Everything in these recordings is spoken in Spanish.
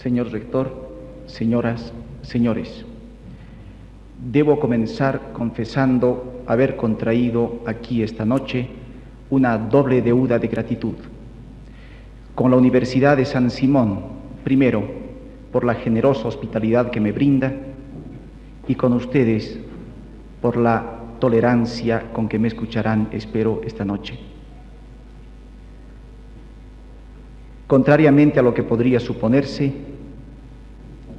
Señor rector, señoras, señores, debo comenzar confesando haber contraído aquí esta noche una doble deuda de gratitud. Con la Universidad de San Simón, primero, por la generosa hospitalidad que me brinda, y con ustedes por la tolerancia con que me escucharán, espero, esta noche. Contrariamente a lo que podría suponerse,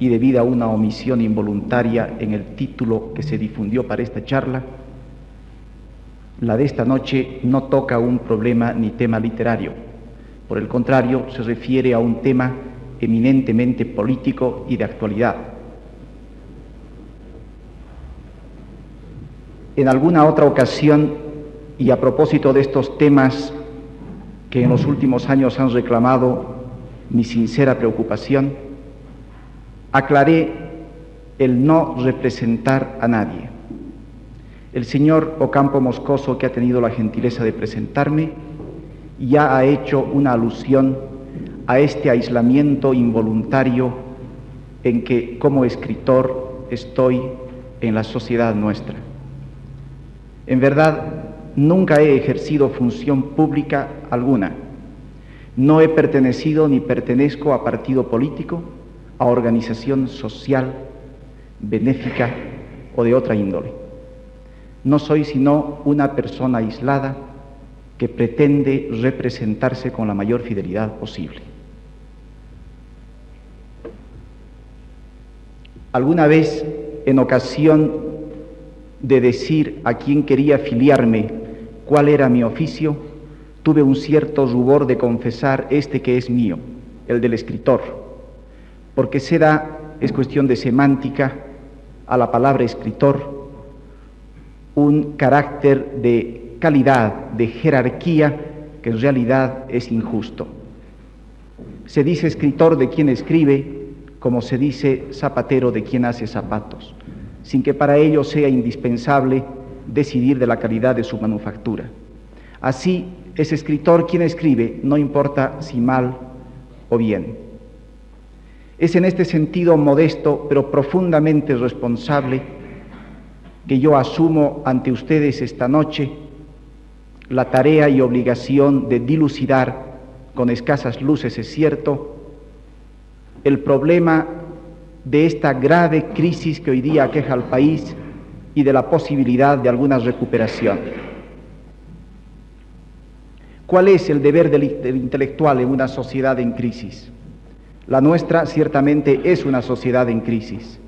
y debido a una omisión involuntaria en el título que se difundió para esta charla, la de esta noche no toca un problema ni tema literario. Por el contrario, se refiere a un tema eminentemente político y de actualidad. En alguna otra ocasión, y a propósito de estos temas que en los últimos años han reclamado mi sincera preocupación, aclaré el no representar a nadie. El señor Ocampo Moscoso, que ha tenido la gentileza de presentarme, ya ha hecho una alusión a este aislamiento involuntario en que como escritor estoy en la sociedad nuestra. En verdad, nunca he ejercido función pública alguna. No he pertenecido ni pertenezco a partido político, a organización social, benéfica o de otra índole. No soy sino una persona aislada que pretende representarse con la mayor fidelidad posible. Alguna vez, en ocasión de decir a quién quería afiliarme, cuál era mi oficio, tuve un cierto rubor de confesar este que es mío, el del escritor, porque se da, es cuestión de semántica, a la palabra escritor un carácter de calidad, de jerarquía, que en realidad es injusto. Se dice escritor de quien escribe, como se dice zapatero de quien hace zapatos, sin que para ello sea indispensable decidir de la calidad de su manufactura. Así, es escritor quien escribe, no importa si mal o bien. Es en este sentido modesto, pero profundamente responsable, que yo asumo ante ustedes esta noche la tarea y obligación de dilucidar, con escasas luces es cierto, el problema de esta grave crisis que hoy día aqueja al país y de la posibilidad de alguna recuperación. ¿Cuál es el deber del intelectual en una sociedad en crisis? La nuestra ciertamente es una sociedad en crisis,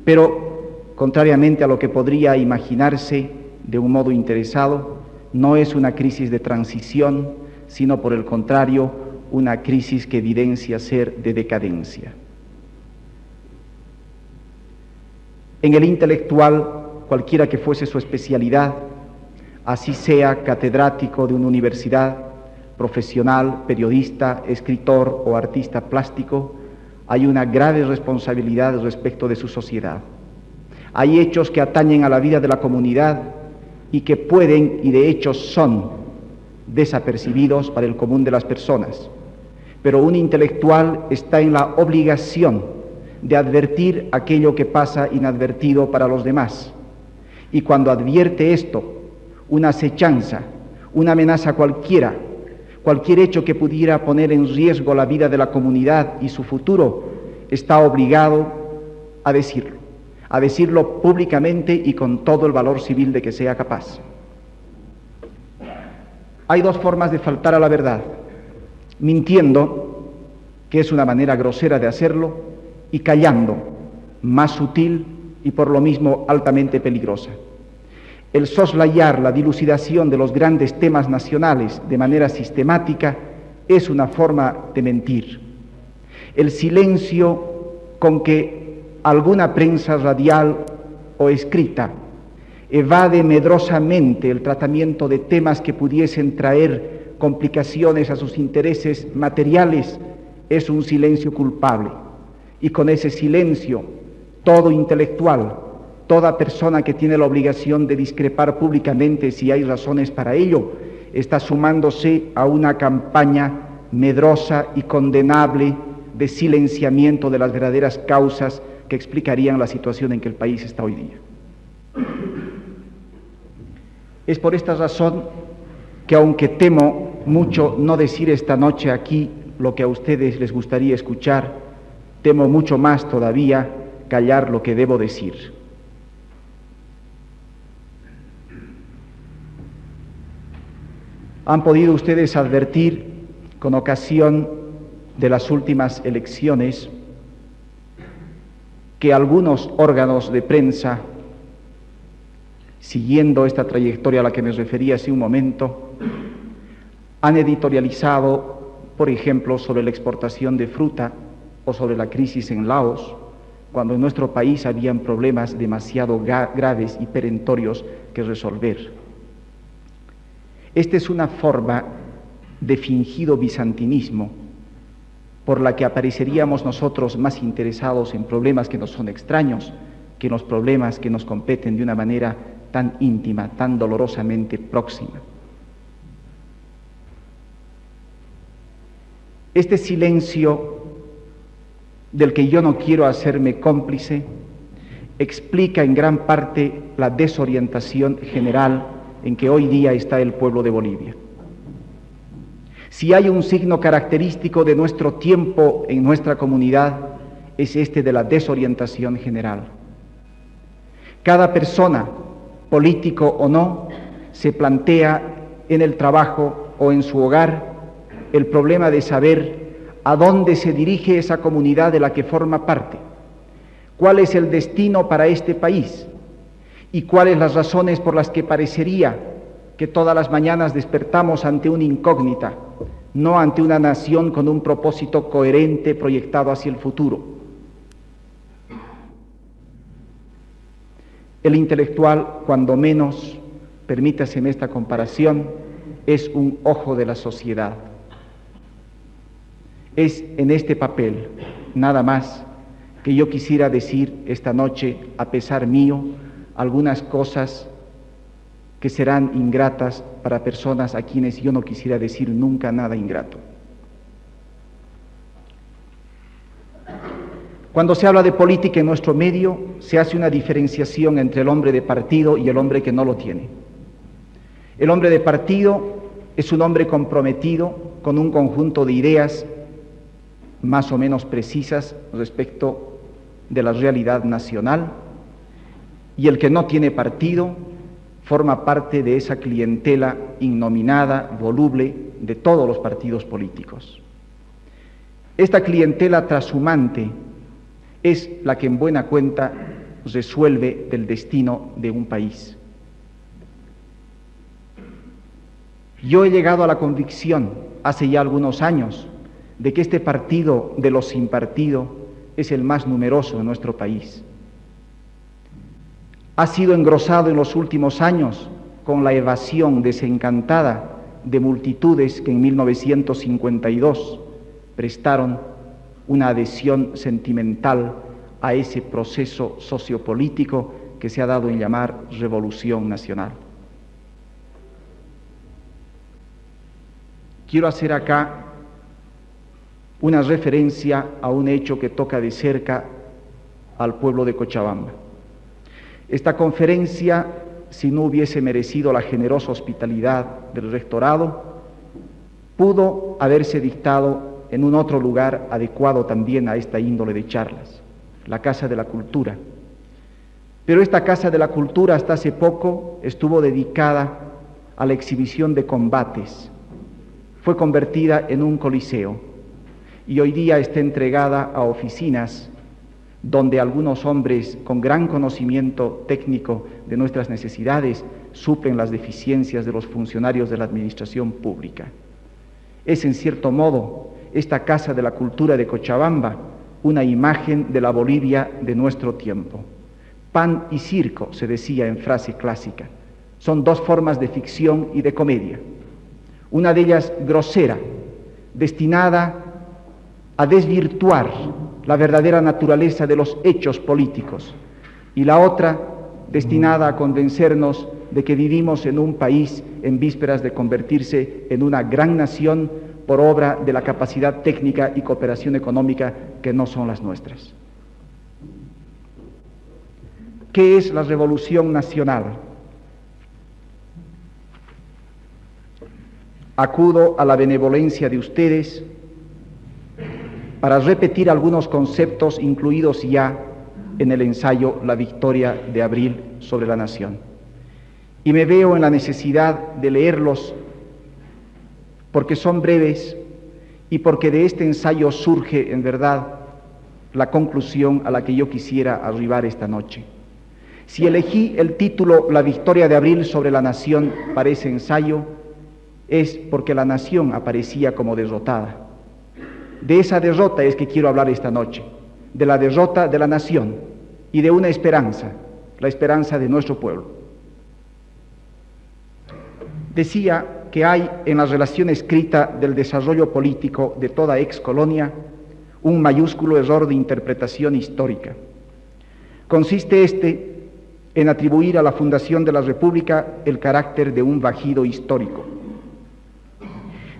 pero contrariamente a lo que podría imaginarse de un modo interesado, no es una crisis de transición, sino por el contrario, una crisis que evidencia ser de decadencia. En el intelectual, cualquiera que fuese su especialidad, así sea catedrático de una universidad, profesional, periodista, escritor o artista plástico, hay una grave responsabilidad respecto de su sociedad. Hay hechos que atañen a la vida de la comunidad y que pueden, y de hecho son, desapercibidos para el común de las personas. Pero un intelectual está en la obligación de advertir aquello que pasa inadvertido para los demás. Y cuando advierte esto, una acechanza, una amenaza cualquiera, cualquier hecho que pudiera poner en riesgo la vida de la comunidad y su futuro, está obligado a decirlo públicamente y con todo el valor civil de que sea capaz. Hay dos formas de faltar a la verdad: mintiendo, que es una manera grosera de hacerlo, y callando, más sutil y por lo mismo altamente peligrosa. El soslayar la dilucidación de los grandes temas nacionales de manera sistemática es una forma de mentir. El silencio con que alguna prensa radial o escrita evade medrosamente el tratamiento de temas que pudiesen traer complicaciones a sus intereses materiales es un silencio culpable. Y con ese silencio, todo intelectual, toda persona que tiene la obligación de discrepar públicamente si hay razones para ello, está sumándose a una campaña medrosa y condenable de silenciamiento de las verdaderas causas que explicarían la situación en que el país está hoy día. Es por esta razón que, aunque temo mucho no decir esta noche aquí lo que a ustedes les gustaría escuchar, temo mucho más todavía callar lo que debo decir. Han podido ustedes advertir, con ocasión de las últimas elecciones, que algunos órganos de prensa, siguiendo esta trayectoria a la que me refería hace un momento, han editorializado, por ejemplo, sobre la exportación de fruta o sobre la crisis en Laos, cuando en nuestro país habían problemas demasiado graves y perentorios que resolver. Esta es una forma de fingido bizantinismo por la que apareceríamos nosotros más interesados en problemas que nos son extraños que en los problemas que nos competen de una manera tan íntima, tan dolorosamente próxima. Este silencio del que yo no quiero hacerme cómplice explica en gran parte la desorientación general en que hoy día está el pueblo de Bolivia. Si hay un signo característico de nuestro tiempo en nuestra comunidad, es este de la desorientación general. Cada persona, político o no, se plantea en el trabajo o en su hogar el problema de saber a dónde se dirige esa comunidad de la que forma parte, cuál es el destino para este país y cuáles las razones por las que parecería que todas las mañanas despertamos ante una incógnita, no ante una nación con un propósito coherente proyectado hacia el futuro. El intelectual, cuando menos, permítaseme esta comparación, es un ojo de la sociedad. Es en este papel, nada más, que yo quisiera decir esta noche, a pesar mío, algunas cosas que serán ingratas para personas a quienes yo no quisiera decir nunca nada ingrato. Cuando se habla de política en nuestro medio, se hace una diferenciación entre el hombre de partido y el hombre que no lo tiene. El hombre de partido es un hombre comprometido con un conjunto de ideas más o menos precisas respecto de la realidad nacional, y el que no tiene partido forma parte de esa clientela innominada, voluble, de todos los partidos políticos. Esta clientela trashumante es la que en buena cuenta resuelve del destino de un país. Yo he llegado a la convicción, hace ya algunos años, de que este partido de los sin partido es el más numeroso en nuestro país. Ha sido engrosado en los últimos años con la evasión desencantada de multitudes que en 1952 prestaron una adhesión sentimental a ese proceso sociopolítico que se ha dado en llamar Revolución Nacional. Quiero hacer acá una referencia a un hecho que toca de cerca al pueblo de Cochabamba. Esta conferencia, si no hubiese merecido la generosa hospitalidad del rectorado, pudo haberse dictado en un otro lugar adecuado también a esta índole de charlas, la Casa de la Cultura. Pero esta Casa de la Cultura hasta hace poco estuvo dedicada a la exhibición de combates. Fue convertida en un coliseo y hoy día está entregada a oficinas donde algunos hombres con gran conocimiento técnico de nuestras necesidades suplen las deficiencias de los funcionarios de la administración pública. Es en cierto modo esta Casa de la Cultura de Cochabamba una imagen de la Bolivia de nuestro tiempo. Pan y circo, se decía en frase clásica. Son dos formas de ficción y de comedia. Una de ellas grosera, destinada a desvirtuar la verdadera naturaleza de los hechos políticos, y la otra destinada a convencernos de que vivimos en un país en vísperas de convertirse en una gran nación por obra de la capacidad técnica y cooperación económica que no son las nuestras. ¿Qué es la revolución nacional? Acudo a la benevolencia de ustedes para repetir algunos conceptos incluidos ya en el ensayo La victoria de abril sobre la nación. Y me veo en la necesidad de leerlos porque son breves y porque de este ensayo surge en verdad la conclusión a la que yo quisiera arribar esta noche. Si elegí el título La victoria de abril sobre la nación para ese ensayo, es porque la nación aparecía como derrotada. De esa derrota es que quiero hablar esta noche, de la derrota de la nación y de una esperanza, la esperanza de nuestro pueblo. Decía que hay en la relación escrita del desarrollo político de toda excolonia un mayúsculo error de interpretación histórica. Consiste en atribuir a la fundación de la República el carácter de un bajido histórico.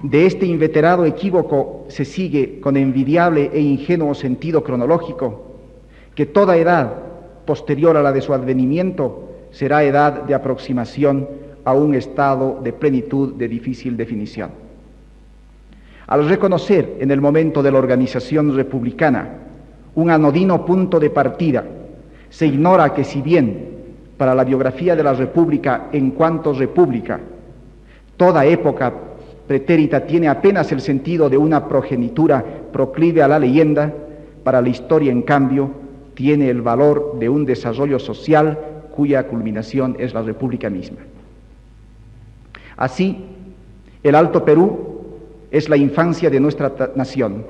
De este inveterado equívoco se sigue con envidiable e ingenuo sentido cronológico que toda edad posterior a la de su advenimiento será edad de aproximación a un estado de plenitud de difícil definición. Al reconocer en el momento de la organización republicana un anodino punto de partida, se ignora que si bien para la biografía de la República en cuanto república, toda época pretérita tiene apenas el sentido de una progenitura proclive a la leyenda, para la historia, en cambio, tiene el valor de un desarrollo social cuya culminación es la República misma. Así, el Alto Perú es la infancia de nuestra nación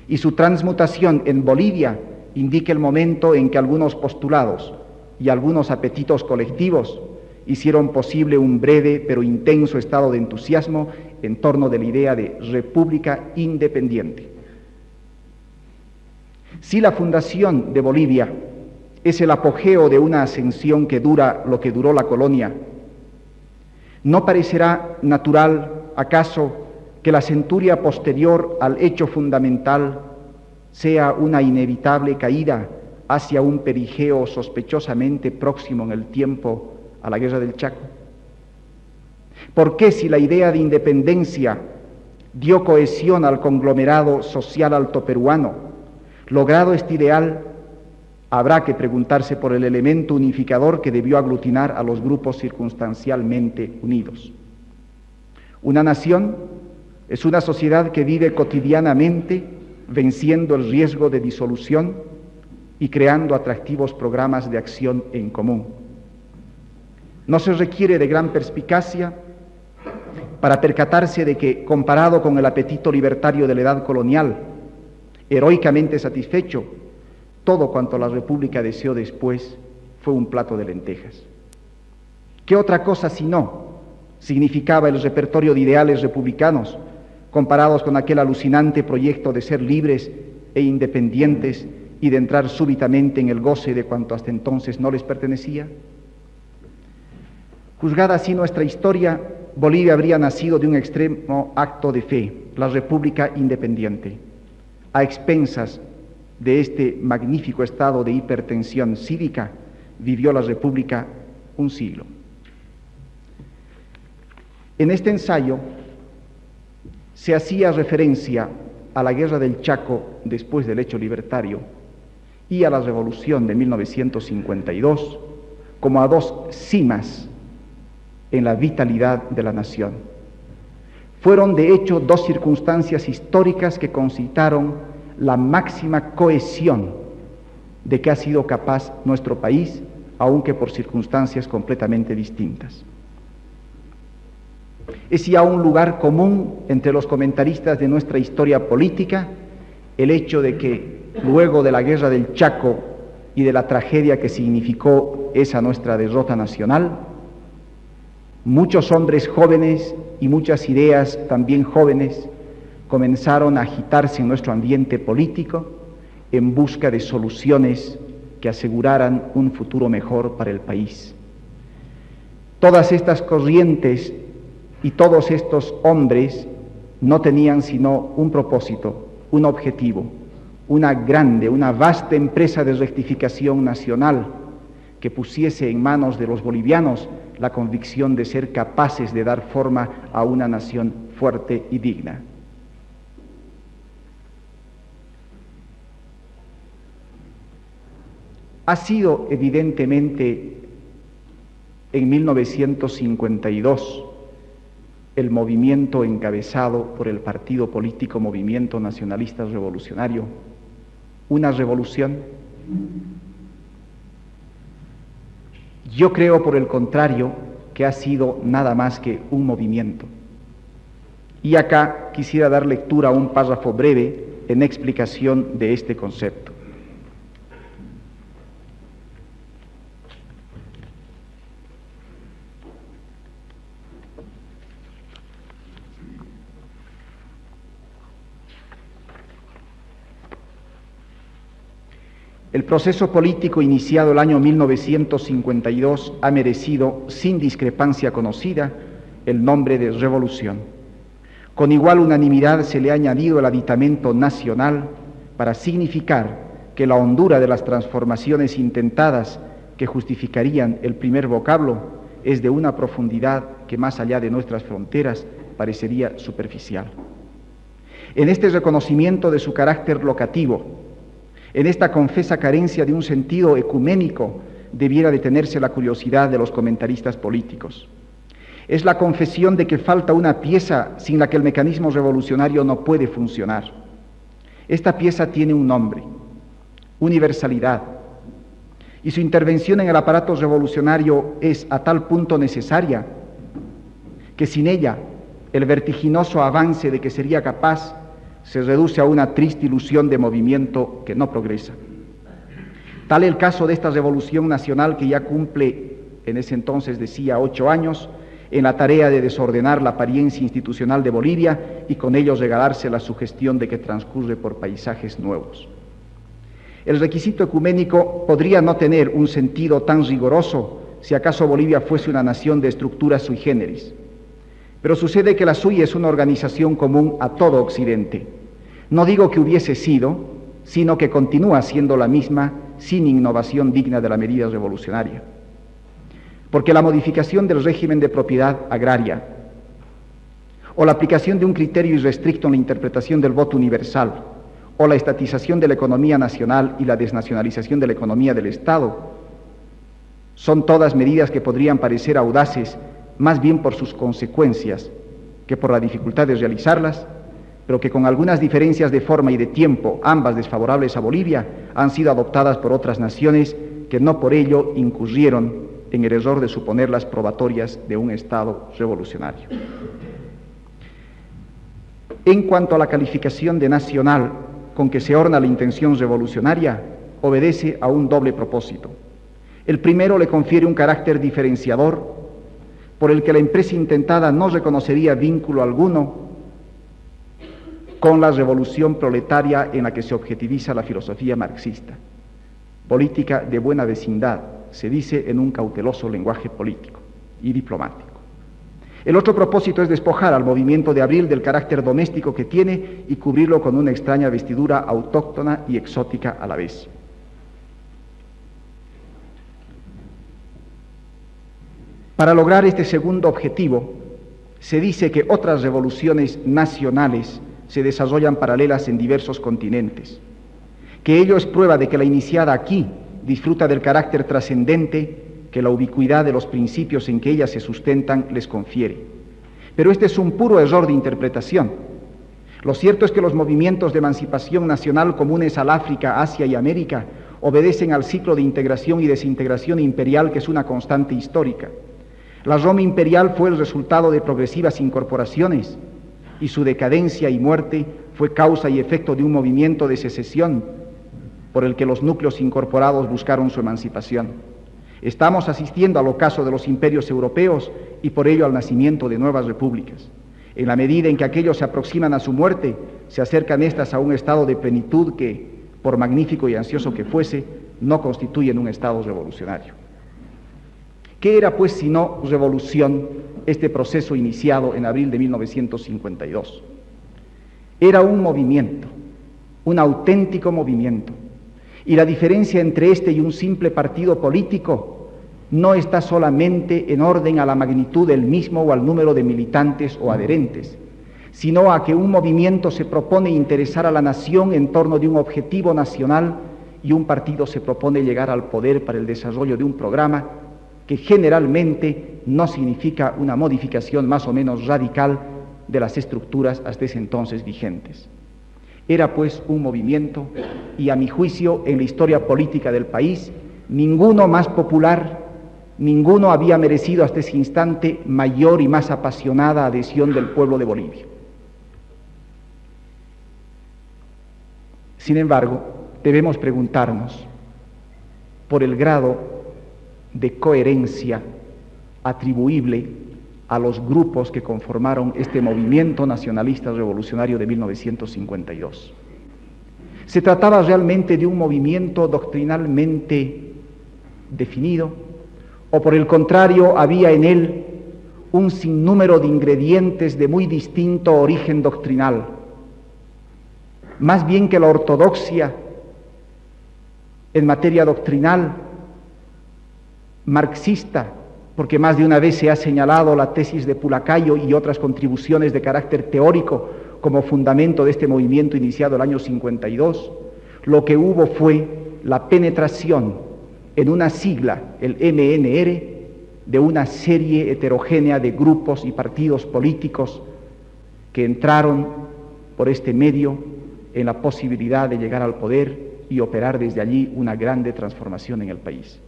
y su transmutación en Bolivia indica el momento en que algunos postulados y algunos apetitos colectivos hicieron posible un breve pero intenso estado de entusiasmo en torno de la idea de república independiente. Si la fundación de Bolivia es el apogeo de una ascensión que dura lo que duró la colonia, ¿no parecerá natural, acaso, que la centuria posterior al hecho fundamental sea una inevitable caída hacia un perigeo sospechosamente próximo en el tiempo a la guerra del Chaco? ¿Por qué, si la idea de independencia dio cohesión al conglomerado social altoperuano, logrado este ideal, habrá que preguntarse por el elemento unificador que debió aglutinar a los grupos circunstancialmente unidos? Una nación es una sociedad que vive cotidianamente venciendo el riesgo de disolución y creando atractivos programas de acción en común. No se requiere de gran perspicacia para percatarse de que, comparado con el apetito libertario de la edad colonial, heroicamente satisfecho, todo cuanto la República deseó después fue un plato de lentejas. ¿Qué otra cosa sino significaba el repertorio de ideales republicanos comparados con aquel alucinante proyecto de ser libres e independientes y de entrar súbitamente en el goce de cuanto hasta entonces no les pertenecía? Juzgada así nuestra historia, Bolivia habría nacido de un extremo acto de fe, la República Independiente. A expensas de este magnífico estado de hipertensión cívica, vivió la República un siglo. En este ensayo se hacía referencia a la guerra del Chaco después del hecho libertario y a la revolución de 1952 como a dos cimas en la vitalidad de la nación. Fueron de hecho dos circunstancias históricas que concitaron la máxima cohesión de que ha sido capaz nuestro país, aunque por circunstancias completamente distintas. Es ya un lugar común entre los comentaristas de nuestra historia política el hecho de que luego de la guerra del Chaco y de la tragedia que significó esa nuestra derrota nacional, muchos hombres jóvenes y muchas ideas también jóvenes comenzaron a agitarse en nuestro ambiente político en busca de soluciones que aseguraran un futuro mejor para el país. Todas estas corrientes y todos estos hombres no tenían sino un propósito, un objetivo, una vasta empresa de rectificación nacional que pusiese en manos de los bolivianos la convicción de ser capaces de dar forma a una nación fuerte y digna. Ha sido evidentemente en 1952 el movimiento encabezado por el partido político Movimiento Nacionalista Revolucionario una revolución. Yo creo, por el contrario, que ha sido nada más que un movimiento. Y acá quisiera dar lectura a un párrafo breve en explicación de este concepto. El proceso político iniciado el año 1952 ha merecido, sin discrepancia conocida, el nombre de revolución. Con igual unanimidad se le ha añadido el aditamento nacional para significar que la hondura de las transformaciones intentadas que justificarían el primer vocablo es de una profundidad que más allá de nuestras fronteras parecería superficial. En este reconocimiento de su carácter locativo, en esta confesa carencia de un sentido ecuménico, debiera detenerse la curiosidad de los comentaristas políticos. Es la confesión de que falta una pieza sin la que el mecanismo revolucionario no puede funcionar. Esta pieza tiene un nombre: universalidad, y su intervención en el aparato revolucionario es a tal punto necesaria que sin ella el vertiginoso avance de que sería capaz se reduce a una triste ilusión de movimiento que no progresa. Tal el caso de esta revolución nacional que ya cumple, en ese entonces decía, 8 años, en la tarea de desordenar la apariencia institucional de Bolivia y con ello regalarse la sugestión de que transcurre por paisajes nuevos. El requisito ecuménico podría no tener un sentido tan riguroso si acaso Bolivia fuese una nación de estructura sui generis. Pero sucede que la suya es una organización común a todo Occidente. No digo que hubiese sido, sino que continúa siendo la misma, sin innovación digna de la medida revolucionaria. Porque la modificación del régimen de propiedad agraria o la aplicación de un criterio irrestricto en la interpretación del voto universal o la estatización de la economía nacional y la desnacionalización de la economía del Estado son todas medidas que podrían parecer audaces más bien por sus consecuencias que por la dificultad de realizarlas, pero que con algunas diferencias de forma y de tiempo, ambas desfavorables a Bolivia, han sido adoptadas por otras naciones que no por ello incurrieron en el error de suponerlas probatorias de un Estado revolucionario. En cuanto a la calificación de nacional con que se orna la intención revolucionaria, obedece a un doble propósito. El primero le confiere un carácter diferenciador por el que la empresa intentada no reconocería vínculo alguno con la revolución proletaria en la que se objetiviza la filosofía marxista. Política de buena vecindad, se dice en un cauteloso lenguaje político y diplomático. El otro propósito es despojar al movimiento de abril del carácter doméstico que tiene y cubrirlo con una extraña vestidura autóctona y exótica a la vez. Para lograr este segundo objetivo, se dice que otras revoluciones nacionales se desarrollan paralelas en diversos continentes, que ello es prueba de que la iniciada aquí disfruta del carácter trascendente que la ubicuidad de los principios en que ellas se sustentan les confiere. Pero este es un puro error de interpretación. Lo cierto es que los movimientos de emancipación nacional comunes al África, Asia y América obedecen al ciclo de integración y desintegración imperial que es una constante histórica. La Roma imperial fue el resultado de progresivas incorporaciones y su decadencia y muerte fue causa y efecto de un movimiento de secesión por el que los núcleos incorporados buscaron su emancipación. Estamos asistiendo al ocaso de los imperios europeos y por ello al nacimiento de nuevas repúblicas. En la medida en que aquellos se aproximan a su muerte, se acercan éstas a un estado de plenitud que, por magnífico y ansioso que fuese, no constituyen un estado revolucionario. ¿Qué era pues sino revolución este proceso iniciado en abril de 1952? Era un movimiento, un auténtico movimiento. Y la diferencia entre este y un simple partido político no está solamente en orden a la magnitud del mismo o al número de militantes o adherentes, sino a que un movimiento se propone interesar a la nación en torno de un objetivo nacional y un partido se propone llegar al poder para el desarrollo de un programa que generalmente no significa una modificación más o menos radical de las estructuras hasta ese entonces vigentes. Era pues un movimiento, y a mi juicio en la historia política del país, ninguno más popular, ninguno había merecido hasta ese instante mayor y más apasionada adhesión del pueblo de Bolivia. Sin embargo, debemos preguntarnos por el grado de coherencia atribuible a los grupos que conformaron este movimiento nacionalista revolucionario de 1952. ¿Se trataba realmente de un movimiento doctrinalmente definido, o por el contrario había en él un sinnúmero de ingredientes de muy distinto origen doctrinal? Más bien que la ortodoxia en materia doctrinal marxista, porque más de una vez se ha señalado la tesis de Pulacayo y otras contribuciones de carácter teórico como fundamento de este movimiento iniciado el año 52, lo que hubo fue la penetración en una sigla, el MNR, de una serie heterogénea de grupos y partidos políticos que entraron por este medio en la posibilidad de llegar al poder y operar desde allí una grande transformación en el país.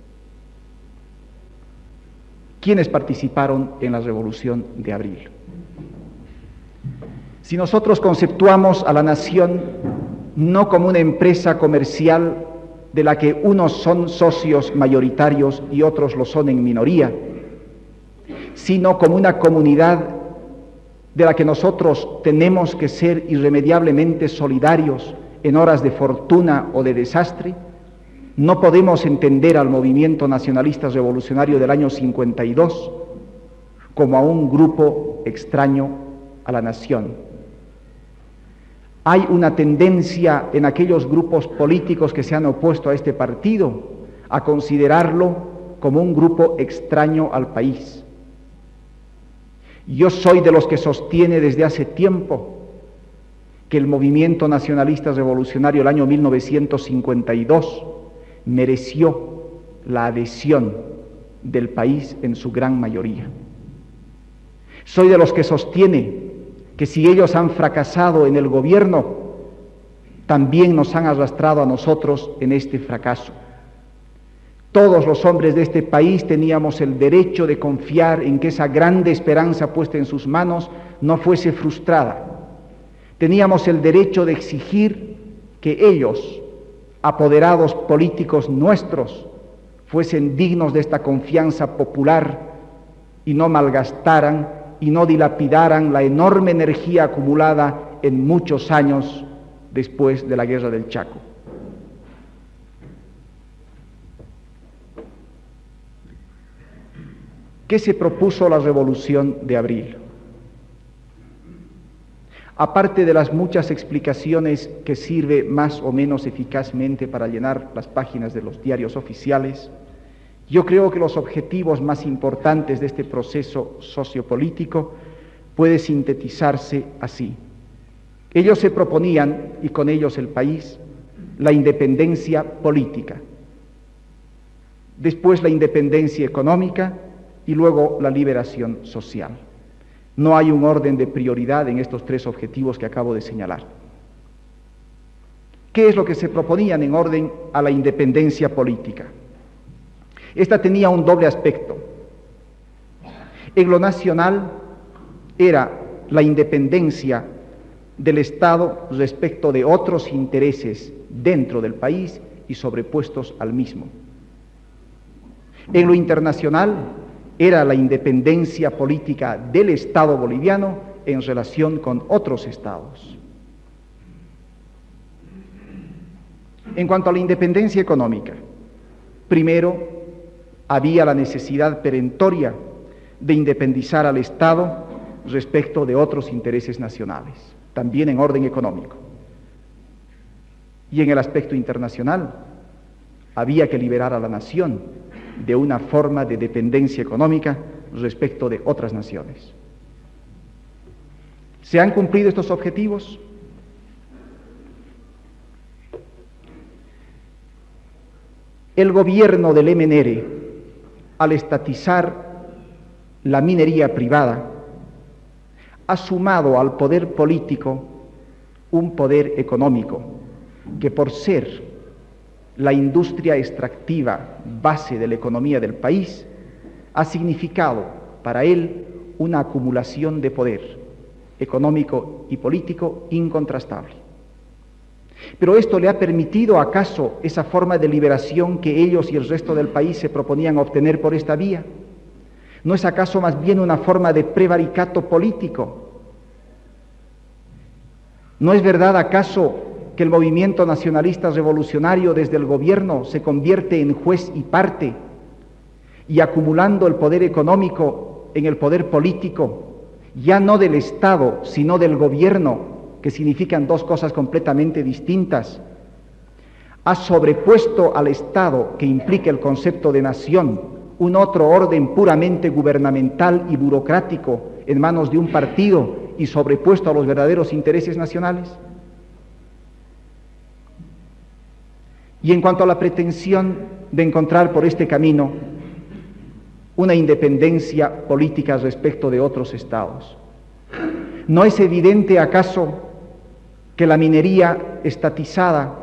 ¿Quiénes participaron en la Revolución de Abril? Si nosotros conceptuamos a la nación no como una empresa comercial de la que unos son socios mayoritarios y otros lo son en minoría, sino como una comunidad de la que nosotros tenemos que ser irremediablemente solidarios en horas de fortuna o de desastre, no podemos entender al movimiento nacionalista revolucionario del año 52 como a un grupo extraño a la nación. Hay una tendencia en aquellos grupos políticos que se han opuesto a este partido a considerarlo como un grupo extraño al país. Yo soy de los que sostiene desde hace tiempo que el movimiento nacionalista revolucionario del año 1952 mereció la adhesión del país en su gran mayoría. Soy de los que sostiene que si ellos han fracasado en el gobierno, también nos han arrastrado a nosotros en este fracaso. Todos los hombres de este país teníamos el derecho de confiar en que esa grande esperanza puesta en sus manos no fuese frustrada. Teníamos el derecho de exigir que ellos, apoderados políticos nuestros, fuesen dignos de esta confianza popular y no malgastaran y no dilapidaran la enorme energía acumulada en muchos años después de la Guerra del Chaco. ¿Qué se propuso la Revolución de Abril? Aparte de las muchas explicaciones que sirve más o menos eficazmente para llenar las páginas de los diarios oficiales, yo creo que los objetivos más importantes de este proceso sociopolítico puede sintetizarse así. Ellos se proponían, y con ellos el país, la independencia política, después la independencia económica y luego la liberación social. No hay un orden de prioridad en estos tres objetivos que acabo de señalar. ¿Qué es lo que se proponían en orden a la independencia política? Esta tenía un doble aspecto. En lo nacional era la independencia del Estado respecto de otros intereses dentro del país y sobrepuestos al mismo. En lo internacional era la independencia política del Estado boliviano en relación con otros estados. En cuanto a la independencia económica, primero había la necesidad perentoria de independizar al Estado respecto de otros intereses nacionales. también en orden económico. Y en el aspecto internacional, había que liberar a la nación de una forma de dependencia económica respecto de otras naciones. ¿Se han cumplido estos objetivos? El gobierno del MNR, al estatizar la minería privada, ha sumado al poder político un poder económico que, por ser la industria extractiva base de la economía del país, ha significado para él una acumulación de poder económico y político incontrastable. Pero esto le ha permitido, ¿acaso, esa forma de liberación que ellos y el resto del país se proponían obtener por esta vía? ¿No es acaso más bien una forma de prevaricato político? ¿No es verdad acaso que el movimiento nacionalista revolucionario desde el gobierno se convierte en juez y parte, y acumulando el poder económico en el poder político, ya no del Estado, sino del gobierno, que significan dos cosas completamente distintas, ha sobrepuesto al Estado, que implica el concepto de nación, un otro orden puramente gubernamental y burocrático en manos de un partido y sobrepuesto a los verdaderos intereses nacionales? Y en cuanto a la pretensión de encontrar por este camino una independencia política respecto de otros estados, ¿no es evidente acaso que la minería estatizada,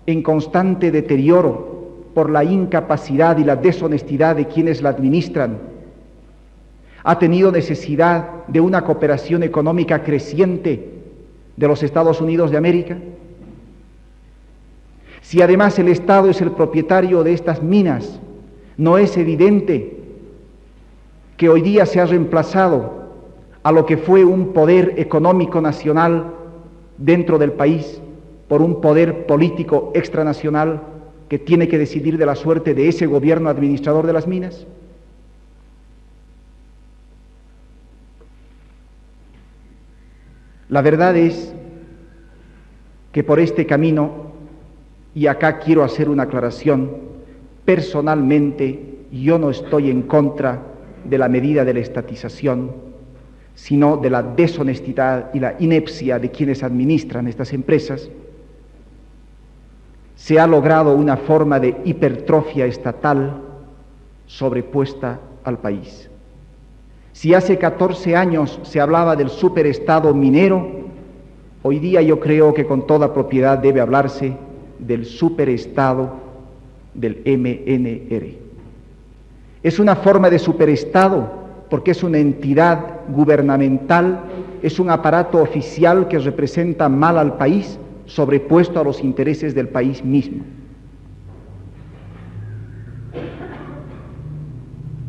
en constante deterioro por la incapacidad y la deshonestidad de quienes la administran, ha tenido necesidad de una cooperación económica creciente de los Estados Unidos de América? Si además el Estado es el propietario de estas minas, ¿no es evidente que hoy día se ha reemplazado a lo que fue un poder económico nacional dentro del país por un poder político extranacional que tiene que decidir de la suerte de ese gobierno administrador de las minas? La verdad es que por este camino, y acá quiero hacer una aclaración, personalmente yo no estoy en contra de la medida de la estatización, sino de la deshonestidad y la inepcia de quienes administran estas empresas. Se ha logrado una forma de hipertrofia estatal sobrepuesta al país. Si hace 14 años se hablaba del superestado minero, hoy día yo creo que con toda propiedad debe hablarse del superestado del MNR. Es una forma de superestado porque es una entidad gubernamental, es un aparato oficial que representa mal al país, sobrepuesto a los intereses del país mismo.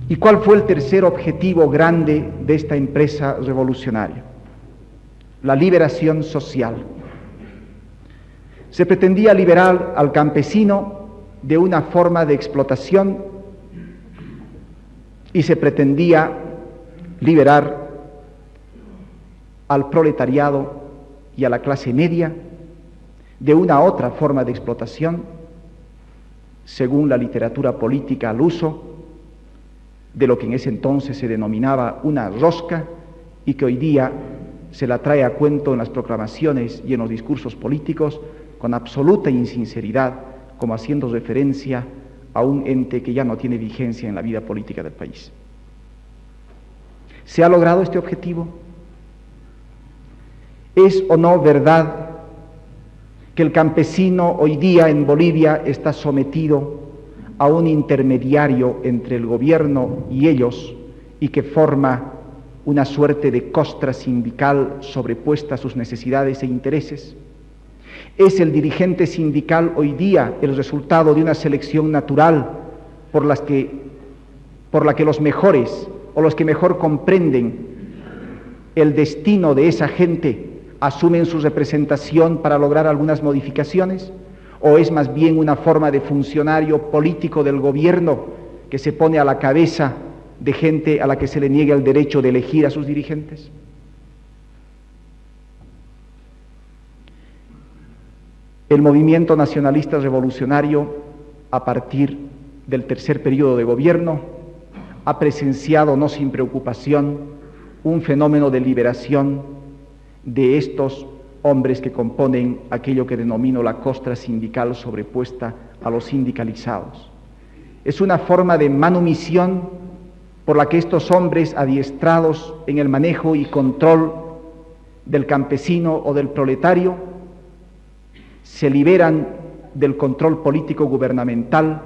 ¿Y cuál fue el tercer objetivo grande de esta empresa revolucionaria? La liberación social. Se pretendía liberar al campesino de una forma de explotación y se pretendía liberar al proletariado y a la clase media de una otra forma de explotación, según la literatura política al uso, de lo que en ese entonces se denominaba una rosca y que hoy día se la trae a cuento en las proclamaciones y en los discursos políticos con absoluta insinceridad, como haciendo referencia a un ente que ya no tiene vigencia en la vida política del país. ¿Se ha logrado este objetivo? ¿Es o no verdad que el campesino hoy día en Bolivia está sometido a un intermediario entre el gobierno y ellos y que forma una suerte de costra sindical sobrepuesta a sus necesidades e intereses? ¿Es el dirigente sindical hoy día el resultado de una selección natural por la que los mejores o los que mejor comprenden el destino de esa gente asumen su representación para lograr algunas modificaciones? ¿O es más bien una forma de funcionario político del gobierno que se pone a la cabeza de gente a la que se le niega el derecho de elegir a sus dirigentes? El movimiento nacionalista revolucionario, a partir del tercer periodo de gobierno, ha presenciado, no sin preocupación, un fenómeno de liberación de estos hombres que componen aquello que denomino la costra sindical sobrepuesta a los sindicalizados. Es una forma de manumisión por la que estos hombres adiestrados en el manejo y control del campesino o del proletario se liberan del control político gubernamental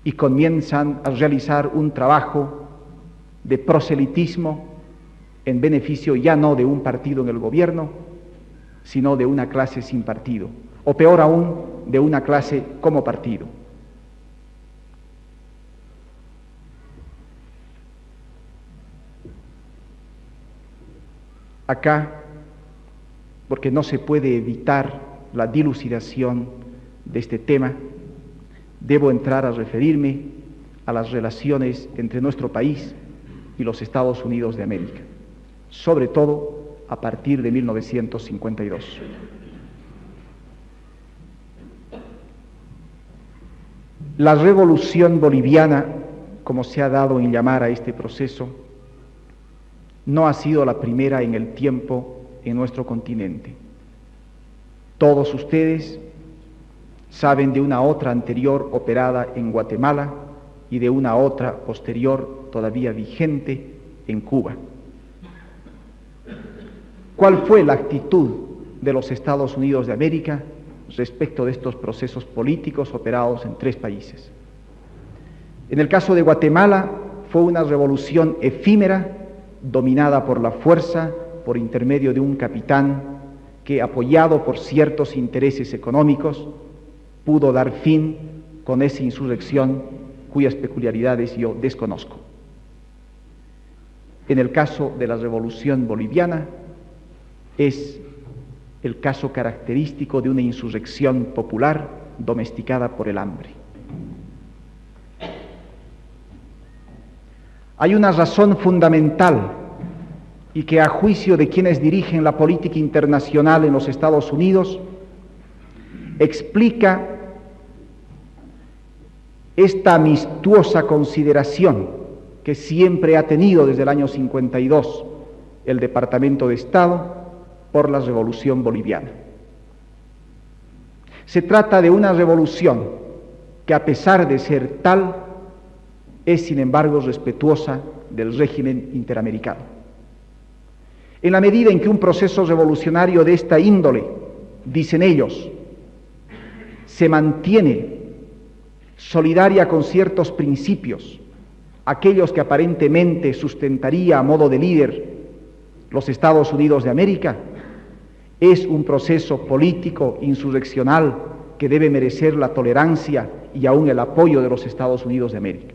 y comienzan a realizar un trabajo de proselitismo en beneficio ya no de un partido en el gobierno, sino de una clase sin partido, o peor aún, de una clase como partido. Acá, porque no se puede evitar la dilucidación de este tema, debo entrar a referirme a las relaciones entre nuestro país y los Estados Unidos de América, sobre todo a partir de 1952. La revolución boliviana, como se ha dado en llamar a este proceso, no ha sido la primera en el tiempo en nuestro continente. Todos ustedes saben de una otra anterior operada en Guatemala y de una otra posterior todavía vigente en Cuba. ¿Cuál fue la actitud de los Estados Unidos de América respecto de estos procesos políticos operados en tres países? En el caso de Guatemala fue una revolución efímera, dominada por la fuerza, por intermedio de un capitán que, apoyado por ciertos intereses económicos, pudo dar fin con esa insurrección cuyas peculiaridades yo desconozco. En el caso de la revolución boliviana, es el caso característico de una insurrección popular domesticada por el hambre. Hay una razón fundamental y que, a juicio de quienes dirigen la política internacional en los Estados Unidos, explica esta amistosa consideración que siempre ha tenido desde el año 52 el Departamento de Estado por la revolución boliviana. Se trata de una revolución que, a pesar de ser tal, es sin embargo respetuosa del régimen interamericano. En la medida en que un proceso revolucionario de esta índole, dicen ellos, se mantiene solidaria con ciertos principios, aquellos que aparentemente sustentaría a modo de líder los Estados Unidos de América, es un proceso político insurreccional que debe merecer la tolerancia y aún el apoyo de los Estados Unidos de América.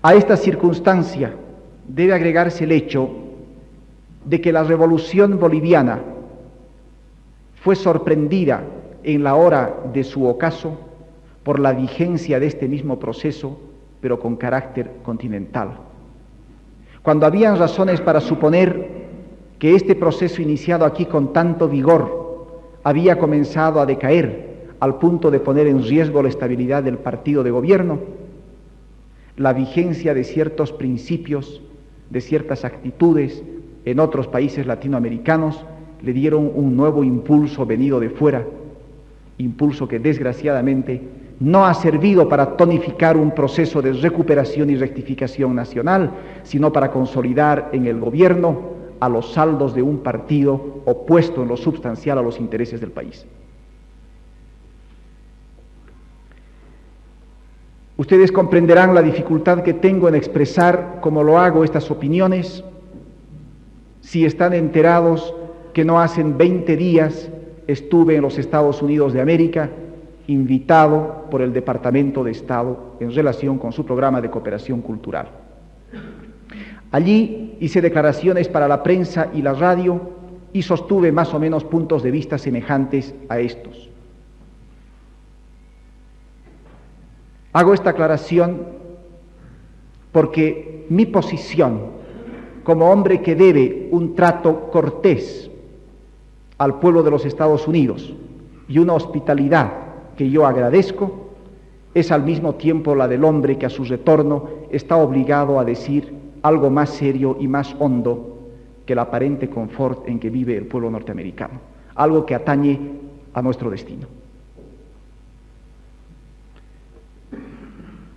A esta circunstancia debe agregarse el hecho de que la revolución boliviana fue sorprendida en la hora de su ocaso por la vigencia de este mismo proceso, pero con carácter continental. Cuando habían razones para suponer que este proceso iniciado aquí con tanto vigor había comenzado a decaer al punto de poner en riesgo la estabilidad del partido de gobierno, la vigencia de ciertos principios, de ciertas actitudes en otros países latinoamericanos le dieron un nuevo impulso venido de fuera, impulso que desgraciadamente no ha servido para tonificar un proceso de recuperación y rectificación nacional, sino para consolidar en el gobierno a los saldos de un partido opuesto en lo substancial a los intereses del país. Ustedes comprenderán la dificultad que tengo en expresar, como lo hago, estas opiniones, si están enterados que no hacen 20 días estuve en los Estados Unidos de América, invitado por el Departamento de Estado en relación con su programa de cooperación cultural. Allí hice declaraciones para la prensa y la radio y sostuve más o menos puntos de vista semejantes a estos. Hago esta aclaración porque mi posición como hombre que debe un trato cortés al pueblo de los Estados Unidos y una hospitalidad que yo agradezco, es al mismo tiempo la del hombre que a su retorno está obligado a decir algo más serio y más hondo que el aparente confort en que vive el pueblo norteamericano, algo que atañe a nuestro destino.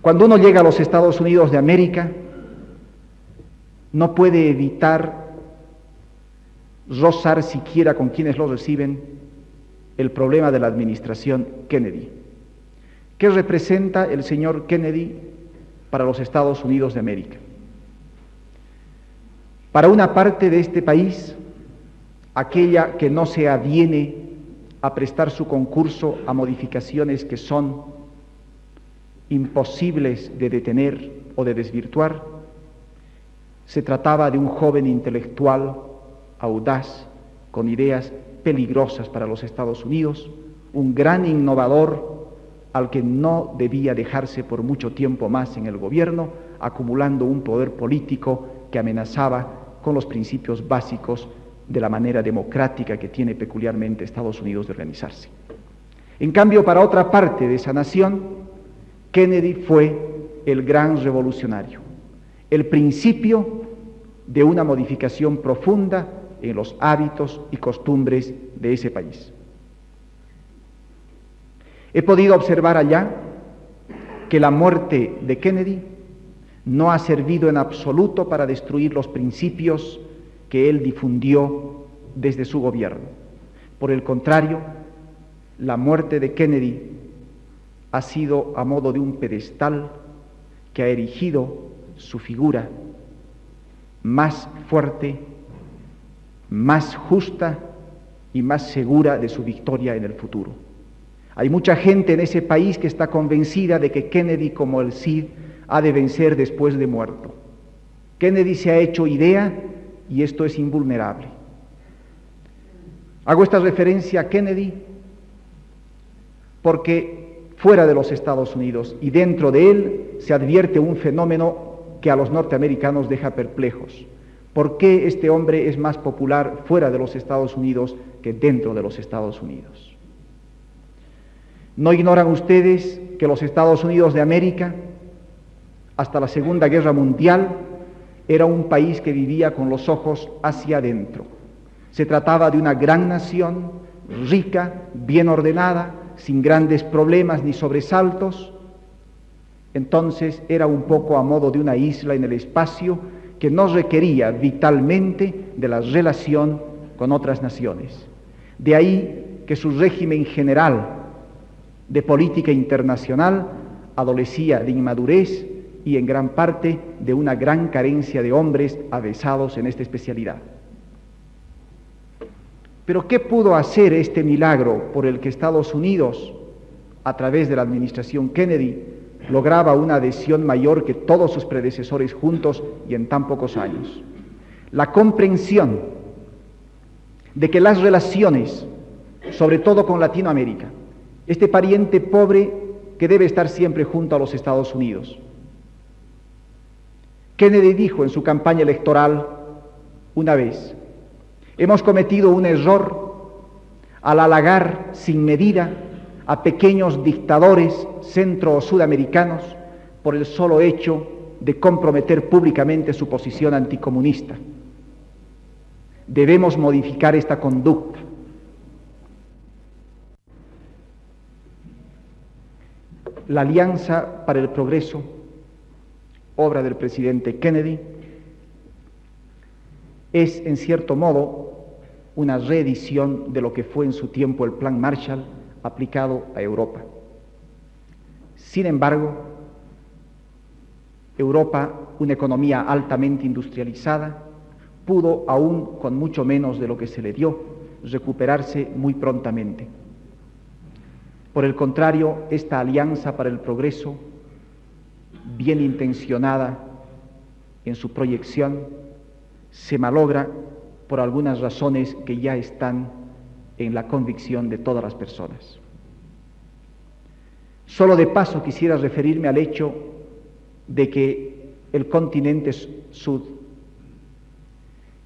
Cuando uno llega a los Estados Unidos de América, no puede evitar rozar siquiera con quienes lo reciben el problema de la administración Kennedy. ¿Qué representa el señor Kennedy para los Estados Unidos de América? Para una parte de este país, aquella que no se aviene a prestar su concurso a modificaciones que son imposibles de detener o de desvirtuar, se trataba de un joven intelectual, audaz, con ideas peligrosas para los Estados Unidos, un gran innovador al que no debía dejarse por mucho tiempo más en el gobierno, acumulando un poder político que amenazaba con los principios básicos de la manera democrática que tiene peculiarmente Estados Unidos de organizarse. En cambio, para otra parte de esa nación, Kennedy fue el gran revolucionario, el principio de una modificación profunda en los hábitos y costumbres de ese país. He podido observar allá que la muerte de Kennedy no ha servido en absoluto para destruir los principios que él difundió desde su gobierno. Por el contrario, la muerte de Kennedy ha sido a modo de un pedestal que ha erigido su figura más fuerte, más justa y más segura de su victoria en el futuro. Hay mucha gente en ese país que está convencida de que Kennedy, como el Cid, ha de vencer después de muerto. Kennedy se ha hecho idea y esto es invulnerable. Hago esta referencia a Kennedy porque fuera de los Estados Unidos y dentro de él se advierte un fenómeno que a los norteamericanos deja perplejos. ¿Por qué este hombre es más popular fuera de los Estados Unidos que dentro de los Estados Unidos? ¿No ignoran ustedes que los Estados Unidos de América, hasta la Segunda Guerra Mundial, era un país que vivía con los ojos hacia adentro? Se trataba de una gran nación, rica, bien ordenada, sin grandes problemas ni sobresaltos. Entonces era un poco a modo de una isla en el espacio que no requería vitalmente de la relación con otras naciones. De ahí que su régimen general de política internacional adolecía de inmadurez y en gran parte de una gran carencia de hombres avesados en esta especialidad. Pero ¿qué pudo hacer este milagro por el que Estados Unidos, a través de la administración Kennedy, lograba una adhesión mayor que todos sus predecesores juntos y en tan pocos años? La comprensión de que las relaciones, sobre todo con Latinoamérica, este pariente pobre que debe estar siempre junto a los Estados Unidos. Kennedy dijo en su campaña electoral una vez: hemos cometido un error al halagar sin medida a pequeños dictadores centro o sudamericanos por el solo hecho de comprometer públicamente su posición anticomunista. Debemos modificar esta conducta. La Alianza para el Progreso, obra del presidente Kennedy, es en cierto modo una reedición de lo que fue en su tiempo el Plan Marshall aplicado a Europa. Sin embargo, Europa, una economía altamente industrializada, pudo, aún con mucho menos de lo que se le dio, recuperarse muy prontamente. Por el contrario, esta Alianza para el Progreso, bien intencionada en su proyección, se malogra por algunas razones que ya están en la convicción de todas las personas. Solo de paso quisiera referirme al hecho de que el continente sur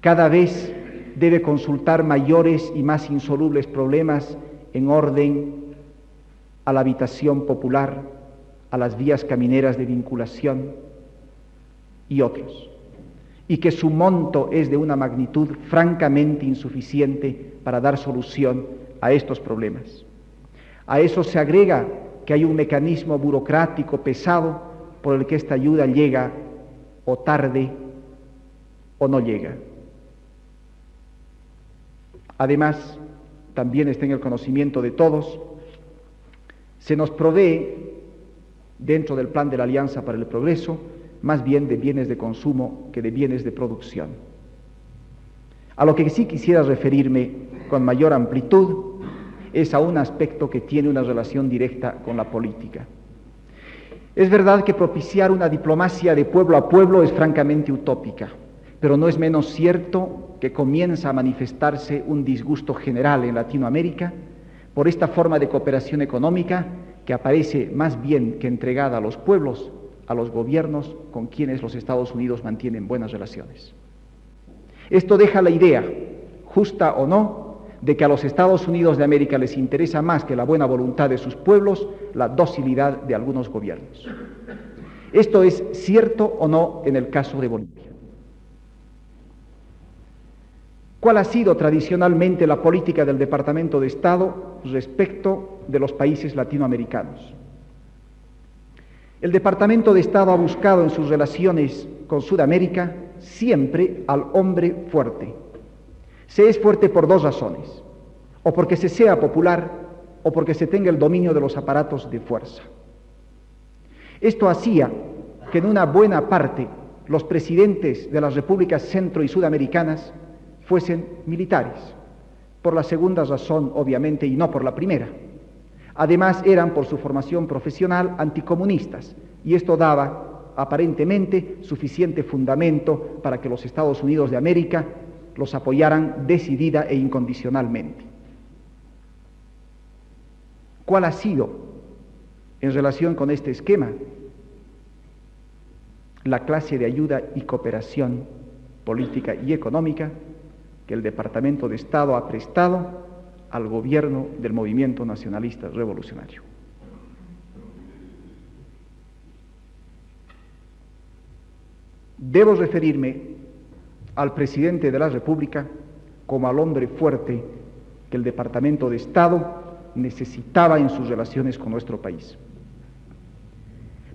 cada vez debe consultar mayores y más insolubles problemas en orden a la habitación popular, a las vías camineras de vinculación y otros, y que su monto es de una magnitud francamente insuficiente para dar solución a estos problemas. A eso se agrega que hay un mecanismo burocrático pesado por el que esta ayuda llega o tarde o no llega. Además, también está en el conocimiento de todos, se nos provee, dentro del plan de la Alianza para el Progreso, más bien de bienes de consumo que de bienes de producción. A lo que sí quisiera referirme con mayor amplitud es a un aspecto que tiene una relación directa con la política. Es verdad que propiciar una diplomacia de pueblo a pueblo es francamente utópica, pero no es menos cierto que comienza a manifestarse un disgusto general en Latinoamérica por esta forma de cooperación económica que aparece más bien que entregada a los pueblos, a los gobiernos con quienes los Estados Unidos mantienen buenas relaciones. Esto deja la idea, justa o no, de que a los Estados Unidos de América les interesa más que la buena voluntad de sus pueblos la docilidad de algunos gobiernos. Esto es cierto o no en el caso de Bolivia. ¿Cuál ha sido tradicionalmente la política del Departamento de Estado respecto de los países latinoamericanos? El Departamento de Estado ha buscado en sus relaciones con Sudamérica siempre al hombre fuerte. Se es fuerte por dos razones, o porque se sea popular, o porque se tenga el dominio de los aparatos de fuerza. Esto hacía que en una buena parte los presidentes de las repúblicas centro y sudamericanas fuesen militares, por la segunda razón obviamente y no por la primera. Además eran por su formación profesional anticomunistas y esto daba aparentemente suficiente fundamento para que los Estados Unidos de América los apoyaran decidida e incondicionalmente. ¿Cuál ha sido, en relación con este esquema, la clase de ayuda y cooperación política y económica que el Departamento de Estado ha prestado al gobierno del movimiento nacionalista revolucionario? Debo referirme al presidente de la República como al hombre fuerte que el Departamento de Estado necesitaba en sus relaciones con nuestro país.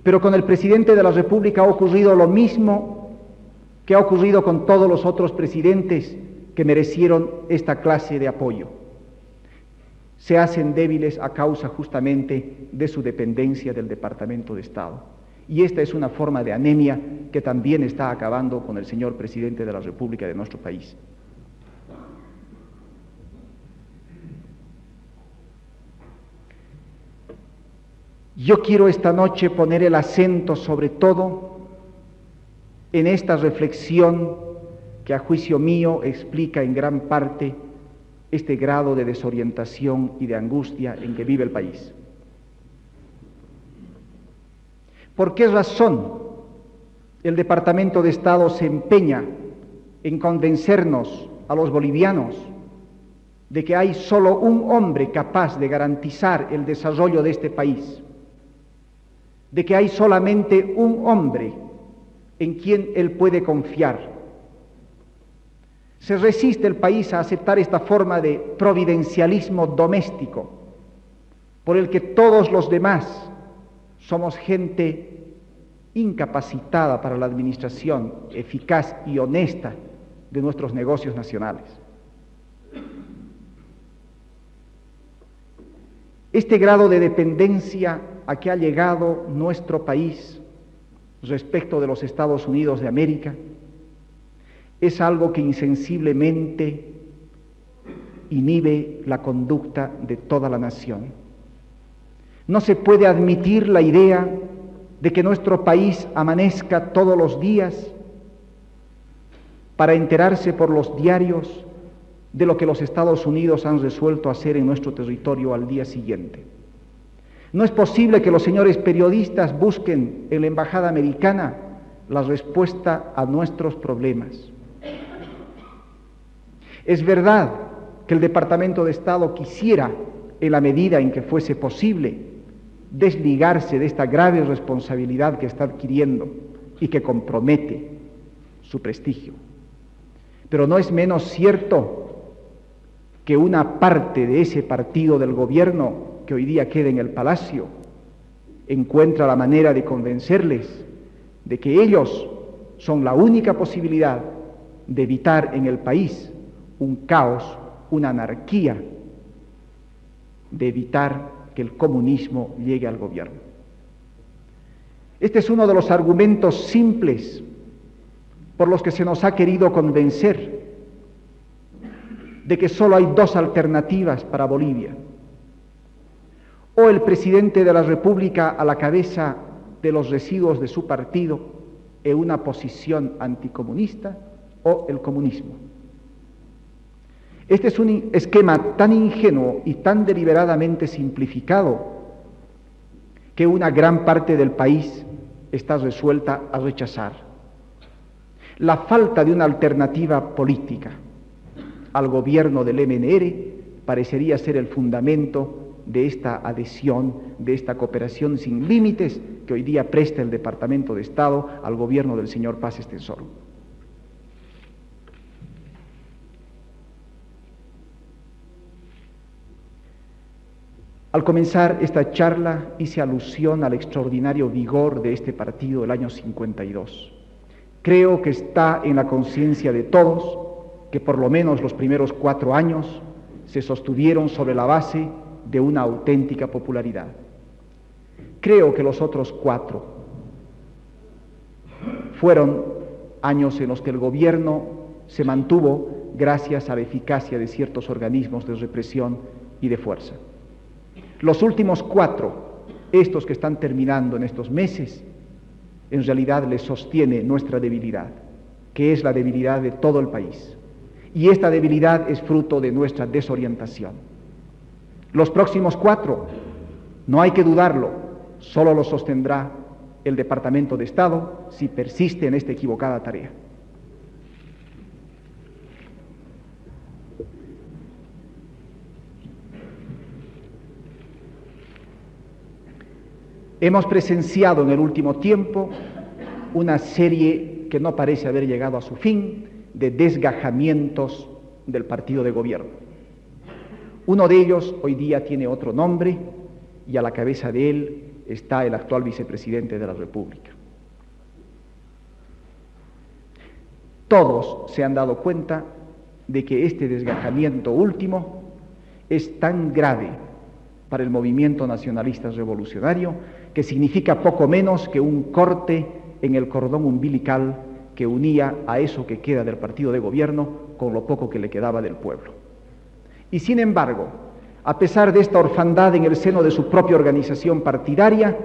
Pero con el presidente de la República ha ocurrido lo mismo que ha ocurrido con todos los otros presidentes que merecieron esta clase de apoyo. Se hacen débiles a causa justamente de su dependencia del Departamento de Estado. Y esta es una forma de anemia que también está acabando con el señor presidente de la República de nuestro país. Yo quiero esta noche poner el acento sobre todo en esta reflexión que a juicio mío explica en gran parte este grado de desorientación y de angustia en que vive el país. ¿Por qué razón el Departamento de Estado se empeña en convencernos a los bolivianos de que hay solo un hombre capaz de garantizar el desarrollo de este país? De que hay solamente un hombre en quien él puede confiar. Se resiste el país a aceptar esta forma de providencialismo doméstico, por el que todos los demás somos gente incapacitada para la administración eficaz y honesta de nuestros negocios nacionales. Este grado de dependencia a que ha llegado nuestro país respecto de los Estados Unidos de América es algo que insensiblemente inhibe la conducta de toda la nación. No se puede admitir la idea de que nuestro país amanezca todos los días para enterarse por los diarios de lo que los Estados Unidos han resuelto hacer en nuestro territorio al día siguiente. No es posible que los señores periodistas busquen en la embajada americana la respuesta a nuestros problemas. Es verdad que el Departamento de Estado quisiera, en la medida en que fuese posible, desligarse de esta grave responsabilidad que está adquiriendo y que compromete su prestigio. Pero no es menos cierto que una parte de ese partido del gobierno que hoy día queda en el Palacio encuentra la manera de convencerles de que ellos son la única posibilidad de evitar en el país un caos, una anarquía, de evitar que el comunismo llegue al gobierno. Este es uno de los argumentos simples por los que se nos ha querido convencer de que solo hay dos alternativas para Bolivia: o el presidente de la República a la cabeza de los residuos de su partido en una posición anticomunista, o el comunismo. Este es un esquema tan ingenuo y tan deliberadamente simplificado que una gran parte del país está resuelta a rechazar. La falta de una alternativa política al gobierno del MNR parecería ser el fundamento de esta adhesión, de esta cooperación sin límites que hoy día presta el Departamento de Estado al gobierno del señor Paz Estenssoro. Al comenzar esta charla hice alusión al extraordinario vigor de este partido del año 52. Creo que está en la conciencia de todos que por lo menos los primeros 4 años se sostuvieron sobre la base de una auténtica popularidad. Creo que los otros 4 fueron años en los que el gobierno se mantuvo gracias a la eficacia de ciertos organismos de represión y de fuerza. Los últimos 4, estos que están terminando en estos meses, en realidad les sostiene nuestra debilidad, que es la debilidad de todo el país. Y esta debilidad es fruto de nuestra desorientación. Los próximos 4, no hay que dudarlo, solo lo sostendrá el Departamento de Estado si persiste en esta equivocada tarea. Hemos presenciado en el último tiempo una serie que no parece haber llegado a su fin de desgajamientos del partido de gobierno. Uno de ellos hoy día tiene otro nombre y a la cabeza de él está el actual vicepresidente de la República. Todos se han dado cuenta de que este desgajamiento último es tan grave para el movimiento nacionalista revolucionario que significa poco menos que un corte en el cordón umbilical que unía a eso que queda del partido de gobierno con lo poco que le quedaba del pueblo. Y sin embargo, a pesar de esta orfandad en el seno de su propia organización partidaria,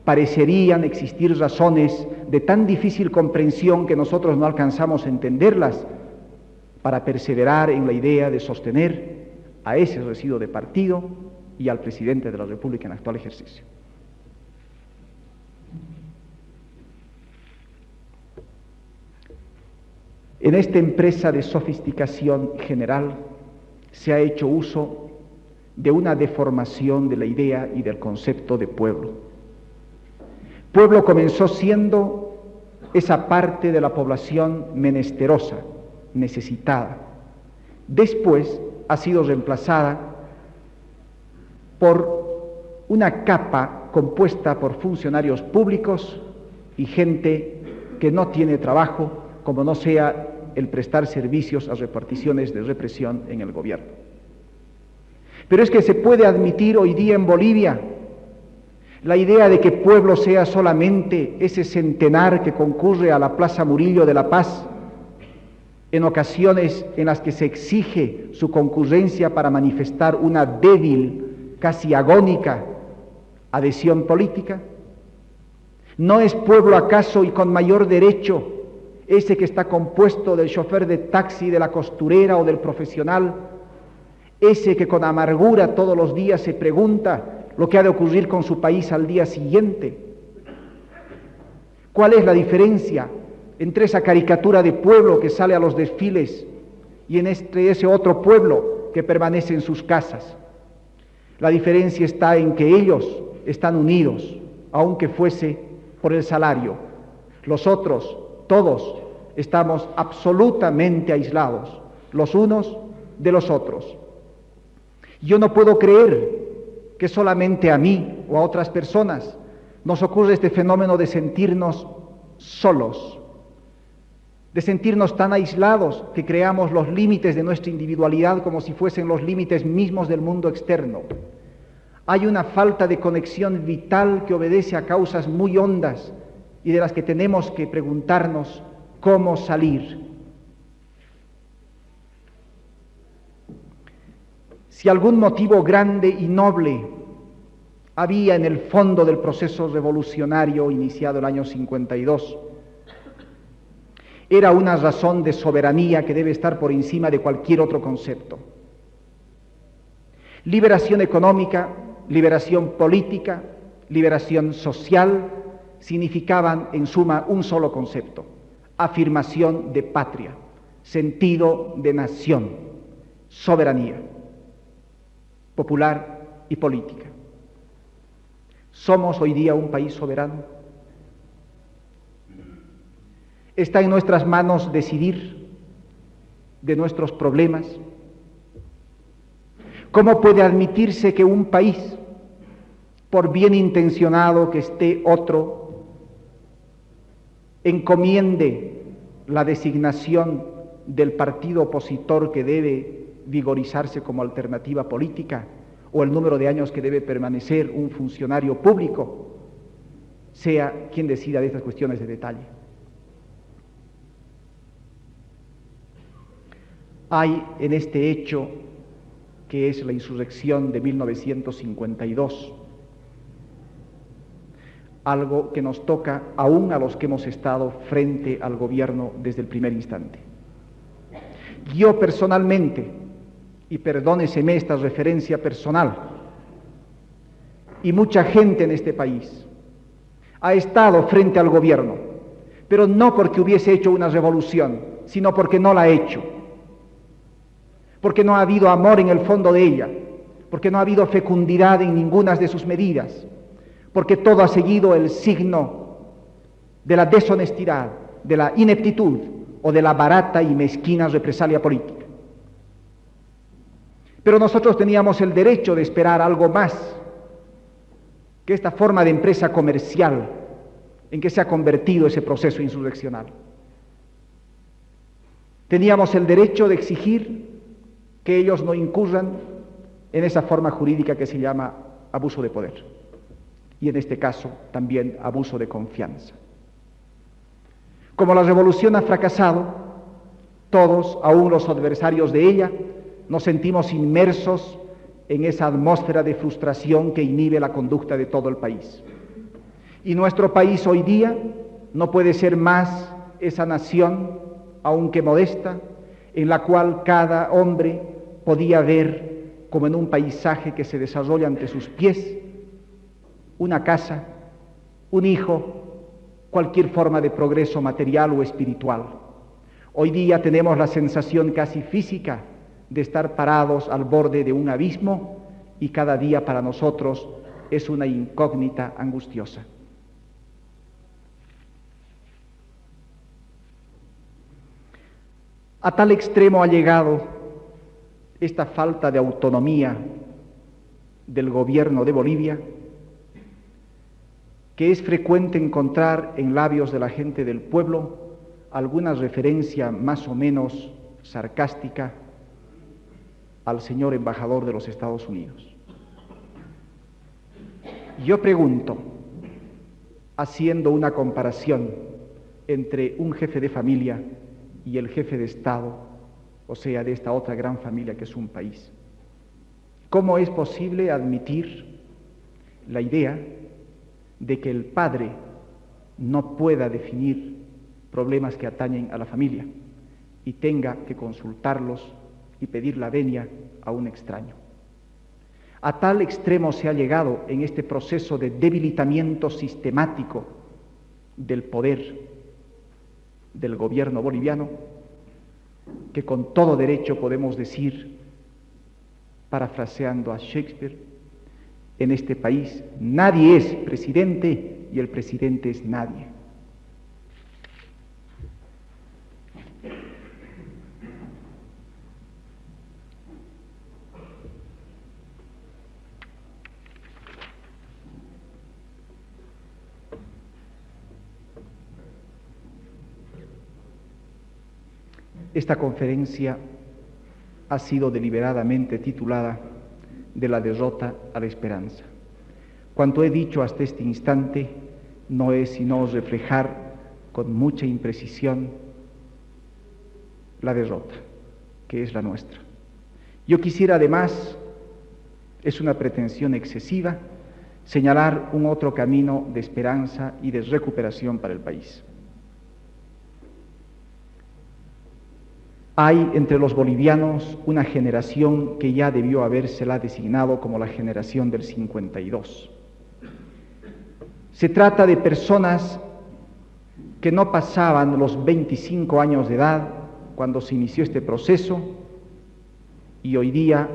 parecerían existir razones de tan difícil comprensión que nosotros no alcanzamos a entenderlas para perseverar en la idea de sostener a ese residuo de partido y al presidente de la República en actual ejercicio. En esta empresa de sofisticación general se ha hecho uso de una deformación de la idea y del concepto de pueblo. Pueblo comenzó siendo esa parte de la población menesterosa, necesitada. Después ha sido reemplazada por una capa compuesta por funcionarios públicos y gente que no tiene trabajo, como no sea el prestar servicios a reparticiones de represión en el gobierno. Pero es que se puede admitir hoy día en Bolivia la idea de que pueblo sea solamente ese centenar que concurre a la Plaza Murillo de La Paz en ocasiones en las que se exige su concurrencia para manifestar una débil, casi agónica adhesión política. ¿No es pueblo acaso y con mayor derecho ese que está compuesto del chofer de taxi, de la costurera o del profesional, ese que con amargura todos los días se pregunta lo que ha de ocurrir con su país al día siguiente? ¿Cuál es la diferencia entre esa caricatura de pueblo que sale a los desfiles y en ese otro pueblo que permanece en sus casas. La diferencia está en que ellos están unidos, aunque fuese por el salario. Los otros, todos, estamos absolutamente aislados, los unos de los otros. Yo no puedo creer que solamente a mí o a otras personas nos ocurre este fenómeno de sentirnos solos, de sentirnos tan aislados que creamos los límites de nuestra individualidad como si fuesen los límites mismos del mundo externo. Hay una falta de conexión vital que obedece a causas muy hondas y de las que tenemos que preguntarnos cómo salir. Si algún motivo grande y noble había en el fondo del proceso revolucionario iniciado el año 52, era una razón de soberanía que debe estar por encima de cualquier otro concepto. Liberación económica, liberación política, liberación social, significaban en suma un solo concepto: afirmación de patria, sentido de nación, soberanía popular y política. ¿Somos hoy día un país soberano? ¿Está en nuestras manos decidir de nuestros problemas? ¿Cómo puede admitirse que un país, por bien intencionado que esté otro, encomiende la designación del partido opositor que debe vigorizarse como alternativa política o el número de años que debe permanecer un funcionario público, sea quien decida de estas cuestiones de detalle? Hay en este hecho, que es la insurrección de 1952, algo que nos toca aún a los que hemos estado frente al gobierno desde el primer instante. Yo personalmente, y perdóneseme esta referencia personal, y mucha gente en este país, ha estado frente al gobierno, pero no porque hubiese hecho una revolución, sino porque no la ha hecho, porque no ha habido amor en el fondo de ella, porque no ha habido fecundidad en ninguna de sus medidas, porque todo ha seguido el signo de la deshonestidad, de la ineptitud o de la barata y mezquina represalia política. Pero nosotros teníamos el derecho de esperar algo más que esta forma de empresa comercial en que se ha convertido ese proceso insurreccional. Teníamos el derecho de exigir que ellos no incurran en esa forma jurídica que se llama abuso de poder, y en este caso también abuso de confianza. Como la revolución ha fracasado, todos, aún los adversarios de ella, nos sentimos inmersos en esa atmósfera de frustración que inhibe la conducta de todo el país. Y nuestro país hoy día no puede ser más esa nación, aunque modesta, en la cual cada hombre podía ver, como en un paisaje que se desarrolla ante sus pies, una casa, un hijo, cualquier forma de progreso material o espiritual. Hoy día tenemos la sensación casi física de estar parados al borde de un abismo, y cada día para nosotros es una incógnita angustiosa. A tal extremo ha llegado esta falta de autonomía del gobierno de Bolivia, que es frecuente encontrar en labios de la gente del pueblo alguna referencia más o menos sarcástica al señor embajador de los Estados Unidos. Yo pregunto, haciendo una comparación entre un jefe de familia y el jefe de Estado, o sea, de esta otra gran familia que es un país, ¿cómo es posible admitir la idea de que el padre no pueda definir problemas que atañen a la familia y tenga que consultarlos y pedir la venia a un extraño? A tal extremo se ha llegado en este proceso de debilitamiento sistemático del poder del gobierno boliviano, que con todo derecho podemos decir, parafraseando a Shakespeare, en este país nadie es presidente y el presidente es nadie. Esta conferencia ha sido deliberadamente titulada De la derrota a la esperanza. Cuanto he dicho hasta este instante no es sino reflejar con mucha imprecisión la derrota, que es la nuestra. Yo quisiera además, es una pretensión excesiva, señalar un otro camino de esperanza y de recuperación para el país. Hay entre los bolivianos una generación que ya debió habérsela designado como la generación del 52. Se trata de personas que no pasaban los 25 años de edad cuando se inició este proceso y hoy día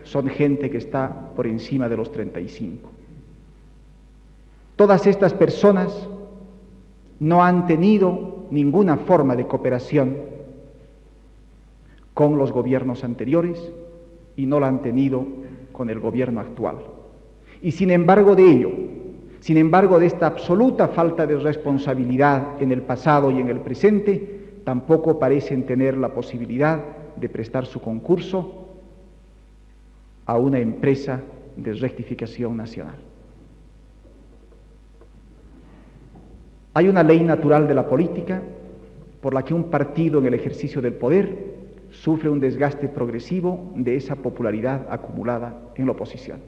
son gente que está por encima de los 35. Todas estas personas no han tenido ninguna forma de cooperación con los gobiernos anteriores y no la han tenido con el gobierno actual. Y sin embargo de ello, sin embargo de esta absoluta falta de responsabilidad en el pasado y en el presente, tampoco parecen tener la posibilidad de prestar su concurso a una empresa de rectificación nacional. Hay una ley natural de la política por la que un partido en el ejercicio del poder sufre un desgaste progresivo de esa popularidad acumulada en la oposición.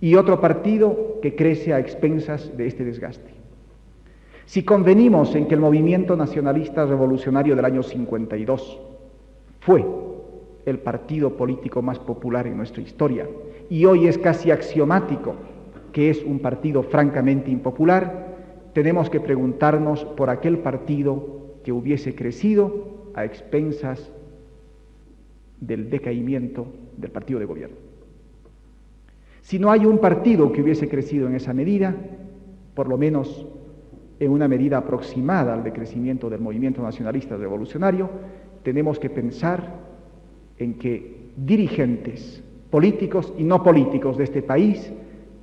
Y otro partido que crece a expensas de este desgaste. Si convenimos en que el movimiento nacionalista revolucionario del año 52 fue el partido político más popular en nuestra historia, y hoy es casi axiomático que es un partido francamente impopular, tenemos que preguntarnos por aquel partido que hubiese crecido a expensas del decaimiento del partido de gobierno. Si no hay un partido que hubiese crecido en esa medida, por lo menos en una medida aproximada al decrecimiento del movimiento nacionalista revolucionario, tenemos que pensar en que dirigentes políticos y no políticos de este país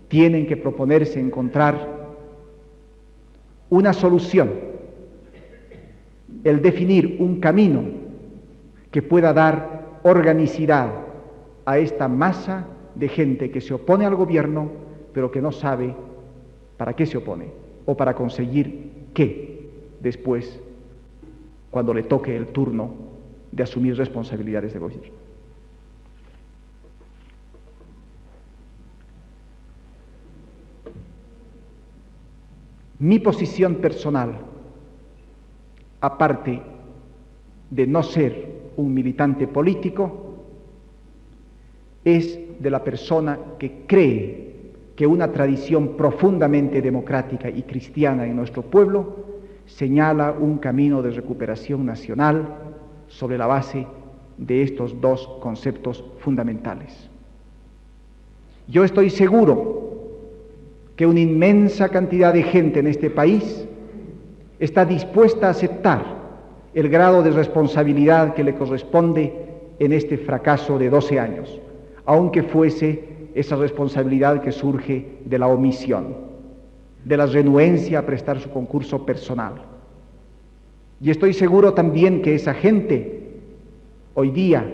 tienen que proponerse encontrar una solución, el definir un camino que pueda dar organicidad a esta masa de gente que se opone al gobierno, pero que no sabe para qué se opone o para conseguir qué después, cuando le toque el turno de asumir responsabilidades de gobierno. Mi posición personal, aparte de no ser un militante político, es de la persona que cree que una tradición profundamente democrática y cristiana en nuestro pueblo señala un camino de recuperación nacional sobre la base de estos dos conceptos fundamentales. Yo estoy seguro que una inmensa cantidad de gente en este país está dispuesta a aceptar el grado de responsabilidad que le corresponde en este fracaso de 12 años, aunque fuese esa responsabilidad que surge de la omisión, de la renuencia a prestar su concurso personal. Y estoy seguro también que esa gente hoy día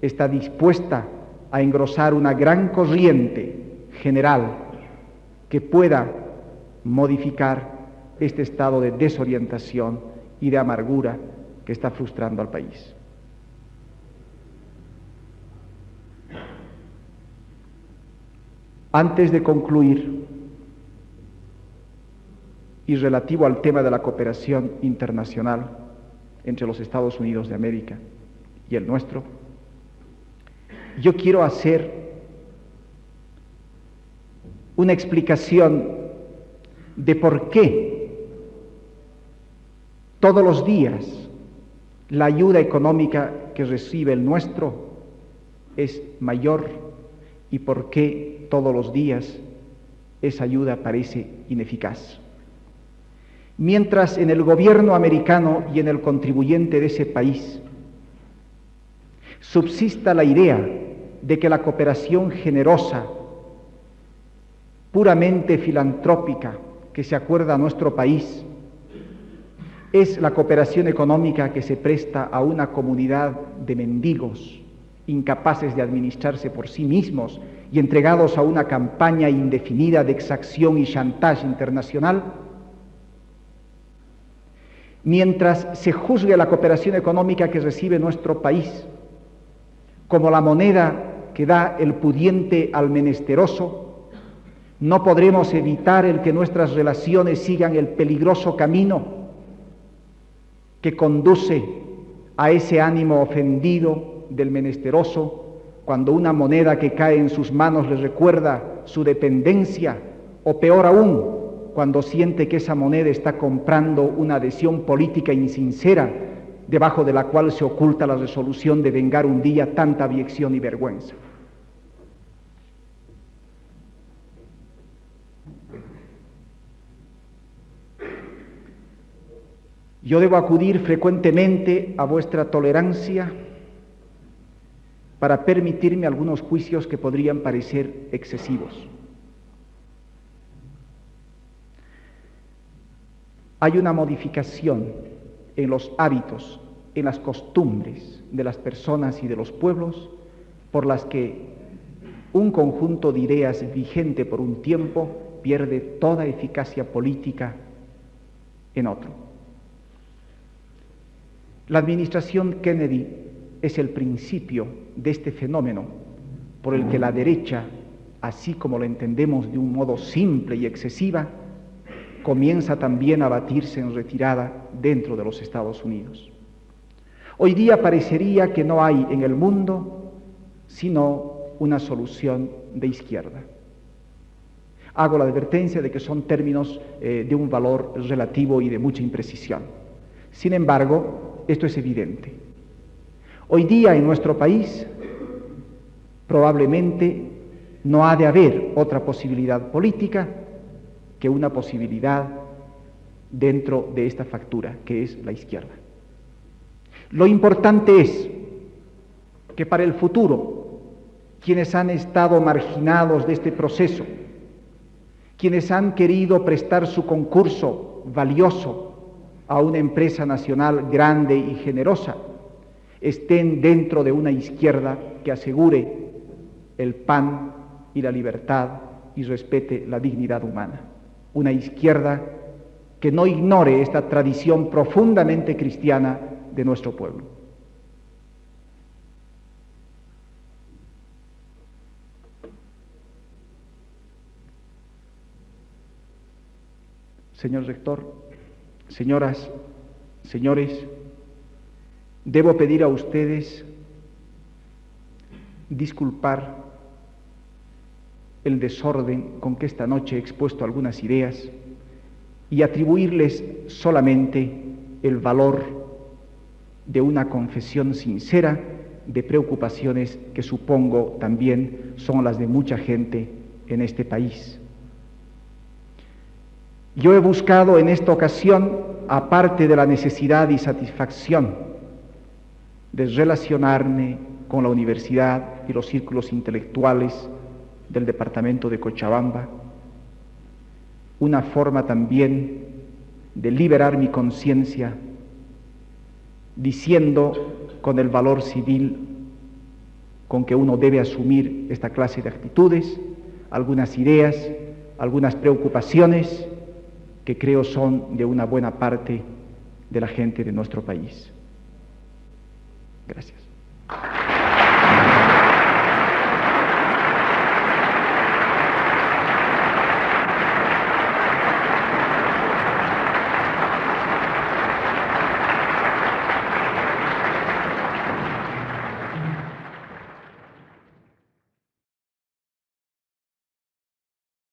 está dispuesta a engrosar una gran corriente general que pueda modificar este estado de desorientación y de amargura que está frustrando al país. Antes de concluir, y relativo al tema de la cooperación internacional entre los Estados Unidos de América y el nuestro, yo quiero hacer una explicación de por qué todos los días la ayuda económica que recibe el nuestro es mayor y por qué todos los días esa ayuda parece ineficaz. Mientras en el gobierno americano y en el contribuyente de ese país subsista la idea de que la cooperación generosa, puramente filantrópica, que se acuerda a nuestro país, es la cooperación económica que se presta a una comunidad de mendigos, incapaces de administrarse por sí mismos y entregados a una campaña indefinida de exacción y chantaje internacional. Mientras se juzgue la cooperación económica que recibe nuestro país como la moneda que da el pudiente al menesteroso, no podremos evitar el que nuestras relaciones sigan el peligroso camino que conduce a ese ánimo ofendido del menesteroso cuando una moneda que cae en sus manos le recuerda su dependencia, o peor aún, cuando siente que esa moneda está comprando una adhesión política insincera debajo de la cual se oculta la resolución de vengar un día tanta abyección y vergüenza. Yo debo acudir frecuentemente a vuestra tolerancia para permitirme algunos juicios que podrían parecer excesivos. Hay una modificación en los hábitos, en las costumbres de las personas y de los pueblos, por las que un conjunto de ideas vigente por un tiempo pierde toda eficacia política en otro. La administración Kennedy es el principio de este fenómeno por el que la derecha, así como lo entendemos de un modo simple y excesiva, comienza también a batirse en retirada dentro de los Estados Unidos. Hoy día parecería que no hay en el mundo sino una solución de izquierda. Hago la advertencia de que son términos de un valor relativo y de mucha imprecisión. Sin embargo, esto es evidente. Hoy día en nuestro país probablemente no ha de haber otra posibilidad política que una posibilidad dentro de esta factura, que es la izquierda. Lo importante es que para el futuro, quienes han estado marginados de este proceso, quienes han querido prestar su concurso valioso a una empresa nacional grande y generosa, estén dentro de una izquierda que asegure el pan y la libertad y respete la dignidad humana. Una izquierda que no ignore esta tradición profundamente cristiana de nuestro pueblo. Señor rector, señoras, señores, debo pedir a ustedes disculpar el desorden con que esta noche he expuesto algunas ideas y atribuirles solamente el valor de una confesión sincera de preocupaciones que supongo también son las de mucha gente en este país. Yo he buscado en esta ocasión, aparte de la necesidad y satisfacción de relacionarme con la universidad y los círculos intelectuales del departamento de Cochabamba, una forma también de liberar mi conciencia, diciendo con el valor civil con que uno debe asumir esta clase de actitudes, algunas ideas, algunas preocupaciones que creo son de una buena parte de la gente de nuestro país. Gracias.